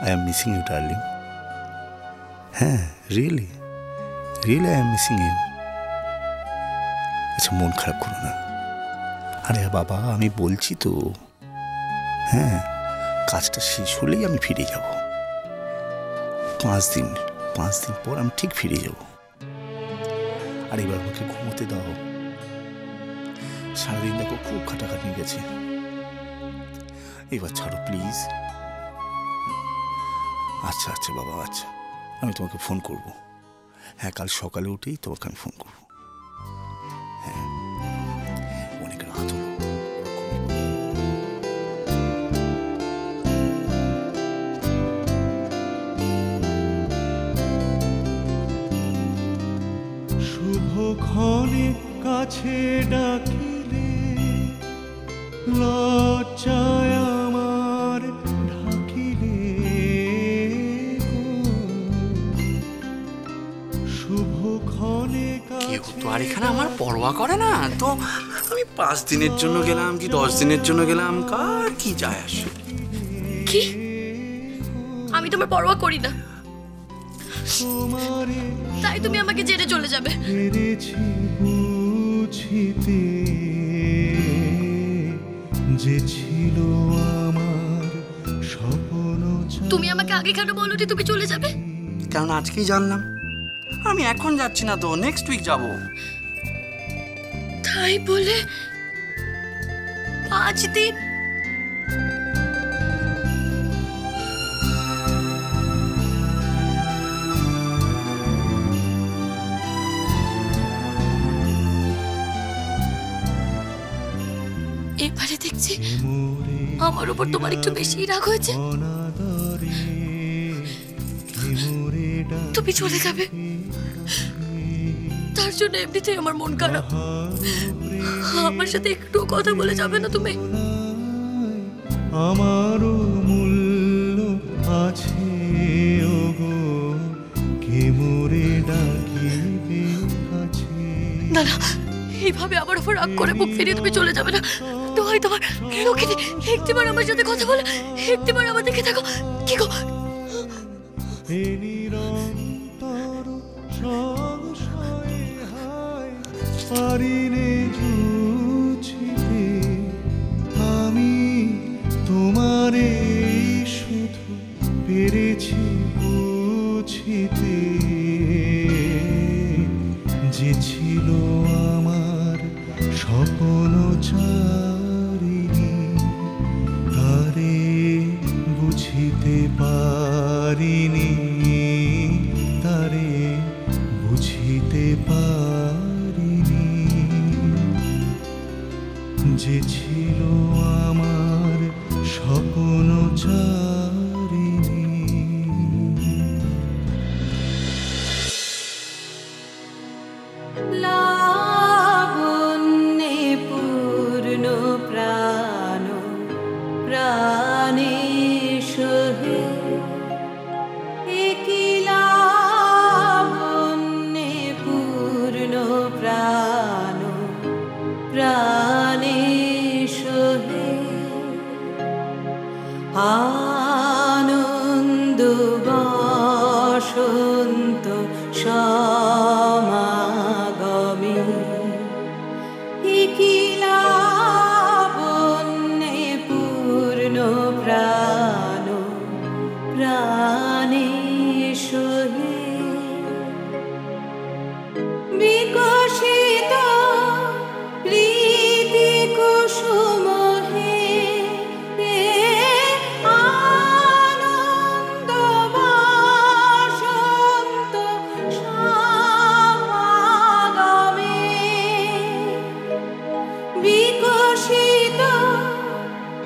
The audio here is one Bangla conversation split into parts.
I am missing you, darling. হ্যাঁ, really really I am missing you. আচ্ছা, মন খারাপ করো না। আরে বাবা, আমি বলছি তো, হ্যাঁ, কাজটা শেষ হলেই আমি ফিরে যাব। 5 দিন পর আমি ঠিক ফিরে যাব। আর এবার আমাকে ঘুমোতে দাও। সারাদিন দেখো খুব খাটাখাটনি গেছে, এবার ছাড়ো প্লিজ। আচ্ছা আচ্ছা বাবা, আচ্ছা, আমি তোমাকে ফোন করব। হ্যাঁ, কাল সকালে উঠেই তোমাকে আমি ফোন করব। হ্যাঁ, অনেক রাত হলো। শুভক্ষণে কাছে ডাকিলে লজ্জায় আমার ঢাকিলে শুভক্ষণে কেউ তো আর এখানে আমার পরোয়া করে না তো। আমি 5 দিনের জন্য গেলাম কি 10 দিনের জন্য গেলাম, কার কি যায় আসে। কি? আমি তোমার পরোয়া করি না, তাই তুমি আমাকে জেনে চলে যাবে? বুঝিতে যে ছিল আমার স্বপ্ন। তুমি আমাকে আগে কেন বলোনি তুমি চলে যাবে? কারণ আজকেই জানলাম। আমি এখন যাচ্ছি না তো, নেক্সট উইক যাব। তাই বলে 5 দিন? এবারে দেখছি আমার উপর তোমার একটু বেশি রাগ হয়েছে। তুমি চলে যাবে, তার জন্য এমনিতেই আমার মন খারাপ। আমার সাথে একটু কথা বলে যাবে না তুমি? আমারও মূল্য আছে ওগো, কে মোরে ডাকিবে কাছে। না না, এইভাবে আমার উপর রাগ করে মুখ ফিরিয়ে তুমি চলে যাবে না। দোহাই তোমার, লক্ষ্মী, একটিবার আমার সাথে কথা বলো, একটিবার আমার দেখে থাকো। কি গো? পারিনে জুছিতে আমি তোমারে শুধু পেরেছি বুঝিতে যে ছিল আমার স্বপ্ন চারিণী, তারে বুঝিতে পারিনি, তারে বুঝিতে পারিনি। যে ছিল আমার স্বপ্ন চারিণী। লাবণ্যে পূর্ণ প্রাণ প্রাণে সহে, একই লাবণ্যে পূর্ণ প্রাণ প্রাণে সহে, আনন্দ বসন্ত সমাগমে, একই লাবণ্যে পূর্ণ প্রাণ প্রাণে সহে, বিকশিত প্রীতি কুসুম হে, আনন্দ বসন্ত সমাগমে, বিকশিত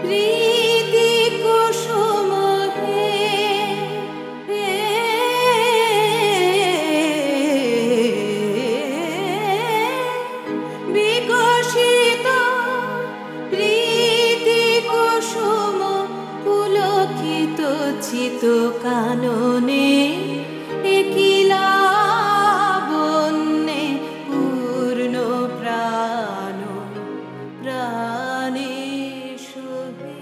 প্রীতি কুসুম হে, বিকশিত প্রীতি কুসুম পুলকিত চিত কাননে, একই লাবণ্যে পূর্ণ প্রাণ প্রাণে সহে।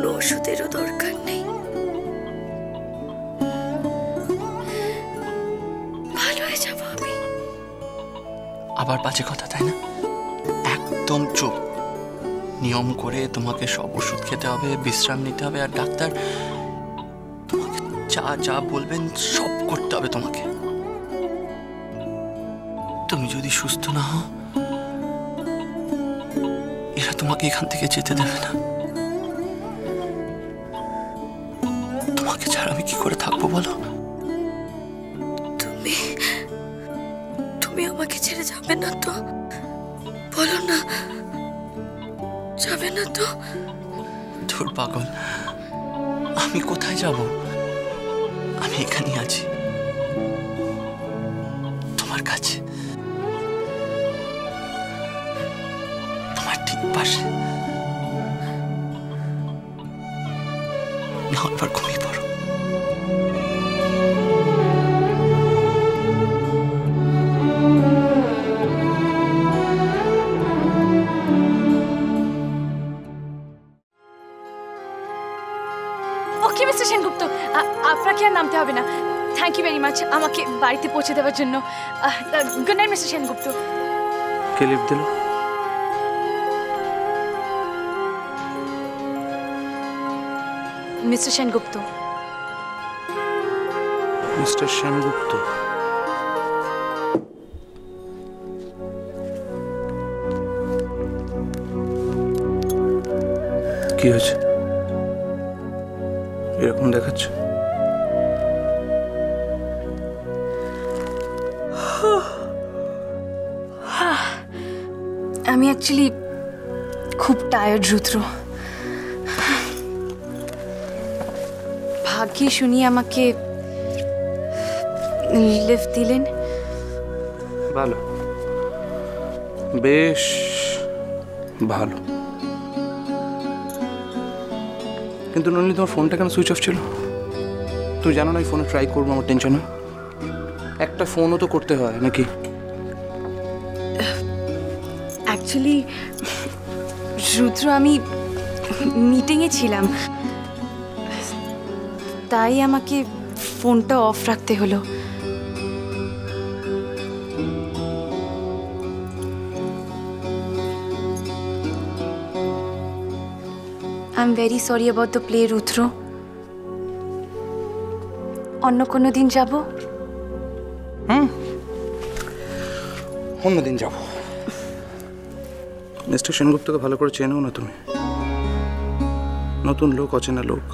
কোনো ওষুধেরও দরকার নেই, ভালো হয়ে যাবো আমি। আবার বাজে কথা, তাই না? একদম চুপ। নিয়ম করে তোমাকে সব ওষুধ খেতে হবে, বিশ্রাম নিতে হবে, আর ডাক্তার তোমাকে যা যা বলবেন সব করতে হবে তোমাকে। তুমি যদি সুস্থ না হও, এরা তোমাকে এখান থেকে যেতে দেবে না। তোমাকে ছাড়া আমি কি করে থাকবো বলো? তুমি আমাকে ছেড়ে যাবে না তো? বলো না, যাবে না তো? ধুর পাগল, আমি কোথায় যাব? আমি এখানেই আছি, তোমার কাছে, তোমার ঠিক পাশে। না, এবার ঘুমিয়ে পড়ো। ওকে মিস্টার সেনগুপ্ত, আপনাকে আর নামতে হবে না। থ্যাংক ইউ ভেরি মাচ আমাকে বাড়িতে পৌঁছে দেওয়ার জন্য। Good night mister Sengupta. কে লিফট দিল? মিস্টার সেনগুপ্ত। মিস্টার সেনগুপ্ত? কি হয়েছে? এরকম দেখাচ্ছে? আমি অ্যাকচুয়ালি খুব টায়ার্ড রুদ্র। ভাগ্যে শুনি আমাকে লিফট দিলেন। ভালো, বেশ ভালো। কিন্তু নলিনী, তোমার ফোনটা কেন সুইচ অফ ছিল? তুমি জানো না এই ফোনে ট্রাই করবো, আমার টেনশন হয়। একটা ফোনও তো করতে হয় নাকি? অ্যাকচুয়ালি রুদ্র, আমি মিটিংয়ে ছিলাম, তাই আমাকে ফোনটা অফ রাখতে হলো। I am very sorry about the play Rudra. অন্য কোনো দিন যাব? অন্যদিন যাব। মিস্টার সেনগুপ্তকে ভালো করে চেনো না তুমি? নতুন লোক, অচেনা লোক,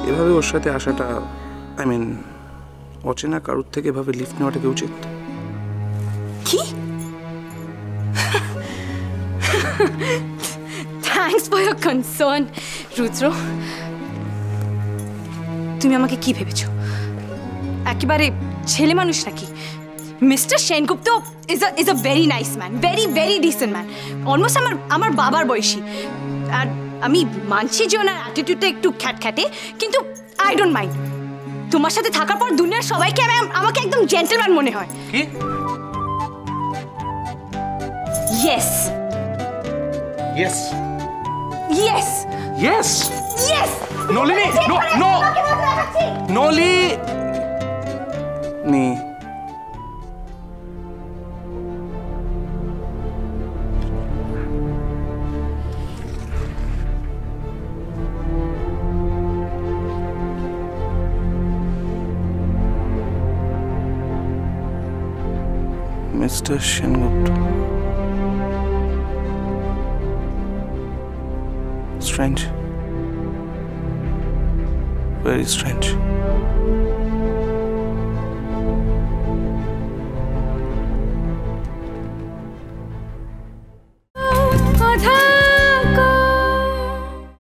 এভাবে ওর সাথে আসাটা, আই মিন অচেনা কারুর থেকে এভাবে লিফট নেওয়াটা কি উচিত? কি? থ্যাঙ্কস ফর ইয়োর কনসার্ন রুদ্র। তুমি আমাকে কি ভেবেছো? একেবারে ছেলে মানুষ নাকি? Mister Sengupta is a very nice man, very very dissent man, almost আমার বাবার বয়সী। আর আমি মানছি যে ওনার অ্যাটিটিউডটা একটু খ্যাটখ্যাটে, কিন্তু আই ডোন্ট মাইন্ড। তোমার সাথে থাকার পর দুনিয়ার সবাইকে আমাকে একদম জেন্টলম্যান মনে হয়। কি? Yes yes yes yes yes. Nalini, no Nalini. Mr. Sengupta. Strange. Very strange.